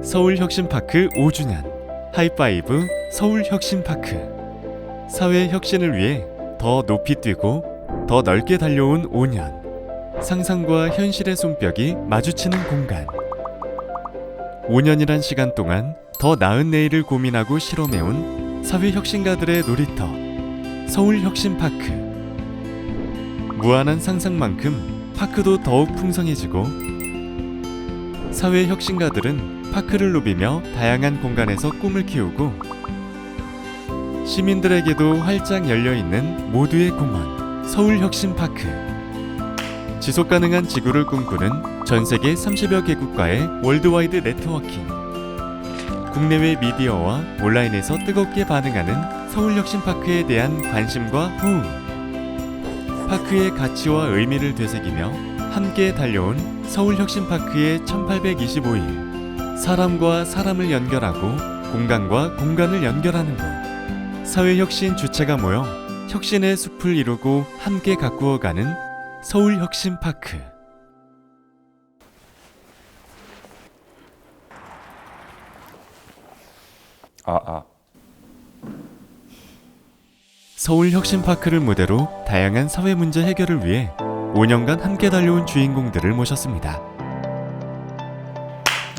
서울혁신파크 5주년 하이파이브 서울혁신파크. 사회 혁신을 위해 더 높이 뛰고 더 넓게 달려온 5년. 상상과 현실의 손뼉이 마주치는 공간. 5년이란 시간 동안 더 나은 내일을 고민하고 실험해온 사회혁신가들의 놀이터 서울혁신파크. 무한한 상상만큼 파크도 더욱 풍성해지고, 사회혁신가들은 파크를 누비며 다양한 공간에서 꿈을 키우고, 시민들에게도 활짝 열려있는 모두의 공원 서울혁신파크. 지속가능한 지구를 꿈꾸는 전세계 30여 개국과의 월드와이드 네트워킹. 국내외 미디어와 온라인에서 뜨겁게 반응하는 서울혁신파크에 대한 관심과 호응. 파크의 가치와 의미를 되새기며 함께 달려온 서울혁신파크의 1825일. 사람과 사람을 연결하고 공간과 공간을 연결하는 것. 사회혁신 주체가 모여 혁신의 숲을 이루고 함께 가꾸어가는 서울혁신파크. 서울혁신파크를 무대로 다양한 사회 문제 해결을 위해 5년간 함께 달려온 주인공들을 모셨습니다.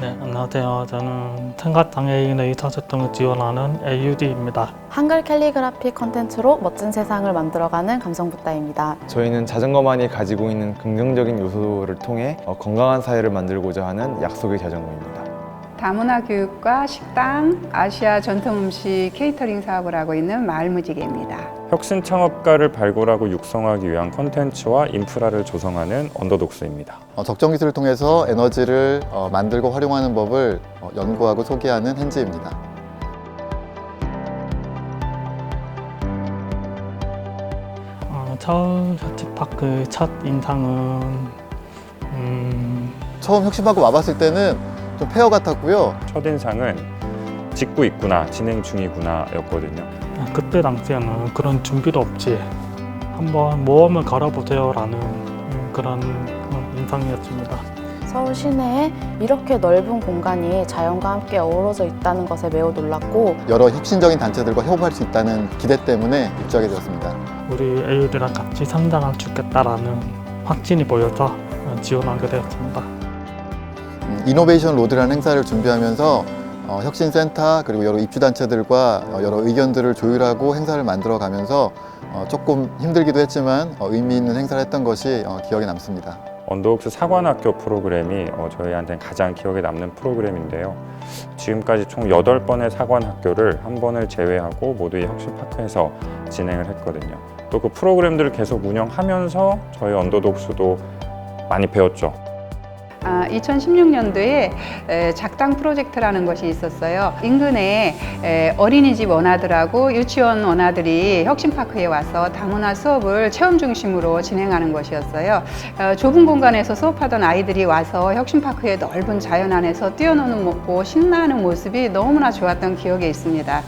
네, 안녕하세요. 저는 청각장애인의 의사소통을 지원하는 AUD입니다. 한글 캘리그라피 컨텐츠로 멋진 세상을 만들어가는 감성붓다입니다. 저희는 자전거만이 가지고 있는 긍정적인 요소를 통해 건강한 사회를 만들고자 하는 약속의 자전거입니다. 다문화 교육과 식당, 아시아 전통 음식 케이터링 사업을 하고 있는 마을무지개입니다. 혁신 창업가를 발굴하고 육성하기 위한 콘텐츠와 인프라를 조성하는 언더독스입니다. 적정 기술을 통해서 에너지를 만들고 활용하는 법을 연구하고 소개하는 핸즈입니다. 처음 혁신파크 첫 인상은 처음 혁신파크 와봤을 때는 좀 폐허 같았고요. 첫인상은 짓고 있구나, 진행 중이구나 였거든요. 그때 당시에는 그런 준비도 없이 한번 모험을 걸어보세요 라는 그런 인상이었습니다. 서울 시내에 이렇게 넓은 공간이 자연과 함께 어우러져 있다는 것에 매우 놀랐고, 여러 혁신적인 단체들과 협업할 수 있다는 기대 때문에 입주하게 되었습니다. 우리 AUD랑 같이 성장할 수 있겠다라는 확신이 보여서 지원하게 되었습니다. 이노베이션 로드라는 행사를 준비하면서 혁신센터 그리고 여러 입주단체들과 여러 의견들을 조율하고 행사를 만들어가면서 조금 힘들기도 했지만 의미 있는 행사를 했던 것이 기억에 남습니다. 언더독스 사관학교 프로그램이 저희한테는 가장 기억에 남는 프로그램인데요. 지금까지 총 8번의 사관학교를 한 번을 제외하고 모두 이 혁신파크에서 진행을 했거든요. 또 그 프로그램들을 계속 운영하면서 저희 언더독스도 많이 배웠죠. 2016년도에 작당 프로젝트라는 것이 있었어요. 인근에 어린이집 원아들하고 유치원 원아들이 혁신파크에 와서 다문화 수업을 체험 중심으로 진행하는 것이었어요. 좁은 공간에서 수업하던 아이들이 와서 혁신파크의 넓은 자연 안에서 뛰어노는 신나는 모습이 너무나 좋았던 기억이 있습니다.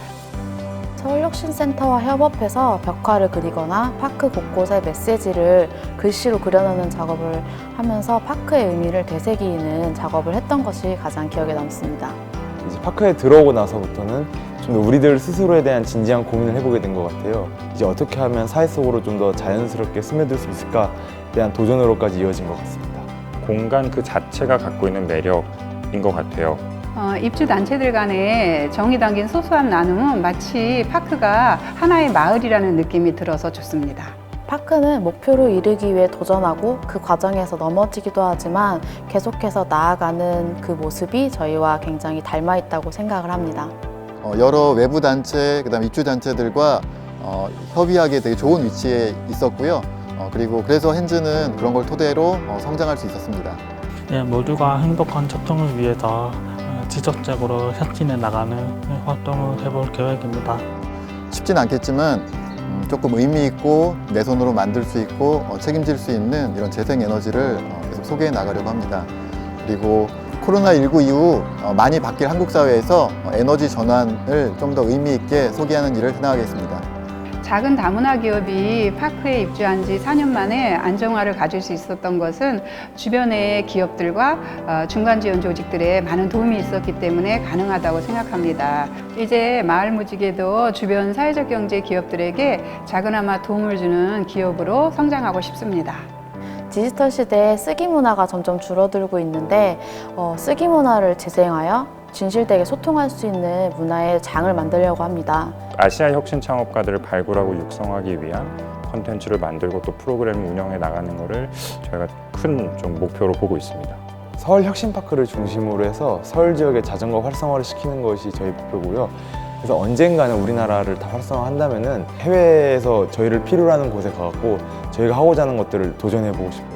서울혁신센터와 협업해서 벽화를 그리거나 파크 곳곳에 메시지를 글씨로 그려넣는 작업을 하면서 파크의 의미를 되새기는 작업을 했던 것이 가장 기억에 남습니다. 이제 파크에 들어오고 나서부터는 좀 더 우리들 스스로에 대한 진지한 고민을 해보게 된 것 같아요. 이제 어떻게 하면 사회 속으로 좀 더 자연스럽게 스며들 수 있을까에 대한 도전으로까지 이어진 것 같습니다. 공간 그 자체가 갖고 있는 매력인 것 같아요. 입주 단체들 간에 정이 담긴 소소한 나눔은 마치 파크가 하나의 마을이라는 느낌이 들어서 좋습니다. 파크는 목표를 이루기 위해 도전하고 그 과정에서 넘어지기도 하지만 계속해서 나아가는 그 모습이 저희와 굉장히 닮아 있다고 생각을 합니다. 여러 외부 단체, 그다음 입주 단체들과 협의하기에 되게 좋은 위치에 있었고요. 그리고 그래서 핸즈는 그런 걸 토대로 성장할 수 있었습니다. 네, 모두가 행복한 소통을 위해서 지속적으로 혁신해 나가는 활동을 해볼 계획입니다. 쉽진 않겠지만 조금 의미 있고 내 손으로 만들 수 있고 책임질 수 있는 이런 재생 에너지를 계속 소개해 나가려고 합니다. 그리고 코로나19 이후 많이 바뀔 한국 사회에서 에너지 전환을 좀 더 의미 있게 소개하는 일을 해나가겠습니다. 작은 다문화 기업이 파크에 입주한 지 4년 만에 안정화를 가질 수 있었던 것은 주변의 기업들과 중간 지원 조직들의 많은 도움이 있었기 때문에 가능하다고 생각합니다. 이제 마을무지개도 주변 사회적 경제 기업들에게 작은아마 도움을 주는 기업으로 성장하고 싶습니다. 디지털 시대에 쓰기 문화가 점점 줄어들고 있는데 쓰기 문화를 재생하여 진실되게 소통할 수 있는 문화의 장을 만들려고 합니다. 아시아 혁신 창업가들을 발굴하고 육성하기 위한 콘텐츠를 만들고 또 프로그램을 운영해 나가는 것을 저희가 큰 좀 목표로 보고 있습니다. 서울 혁신파크를 중심으로 해서 서울 지역의 자전거 활성화를 시키는 것이 저희 목표고요. 그래서 언젠가는 우리나라를 다 활성화한다면은 해외에서 저희를 필요로 하는 곳에 가갖고 저희가 하고자 하는 것들을 도전해보고 싶어요.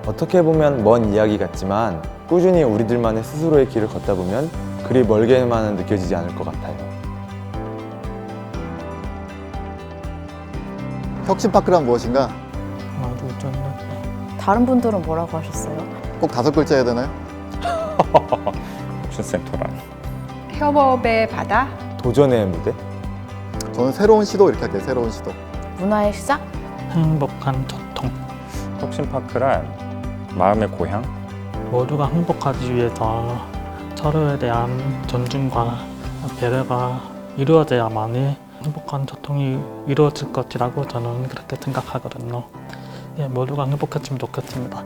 어떻게 보면 먼 이야기 같지만 꾸준히 우리들만의 스스로의 길을 걷다 보면 그리 멀게만은 느껴지지 않을 것 같아요. 혁신파크란 무엇인가? 아주 좀 다른 분들은 뭐라고 하셨어요? 꼭 5글자 해야 되나요? 혁신센터란 협업의 바다, 도전의 무대? 저는 새로운 시도 이렇게 할게요. 새로운 시도. 문화의 시작? 행복한 소통. 혁신파크란 마음의 고향? 모두가 행복하기 위해서 서로에 대한 존중과 배려가 이루어져야만이 행복한 소통이 이루어질 것이라고 저는 그렇게 생각하거든요. 예, 모두가 행복했으면 좋겠습니다.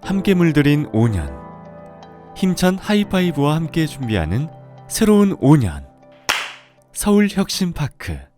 함께 물들인 5년. 힘찬 하이파이브와 함께 준비하는 새로운 5년. 서울혁신파크.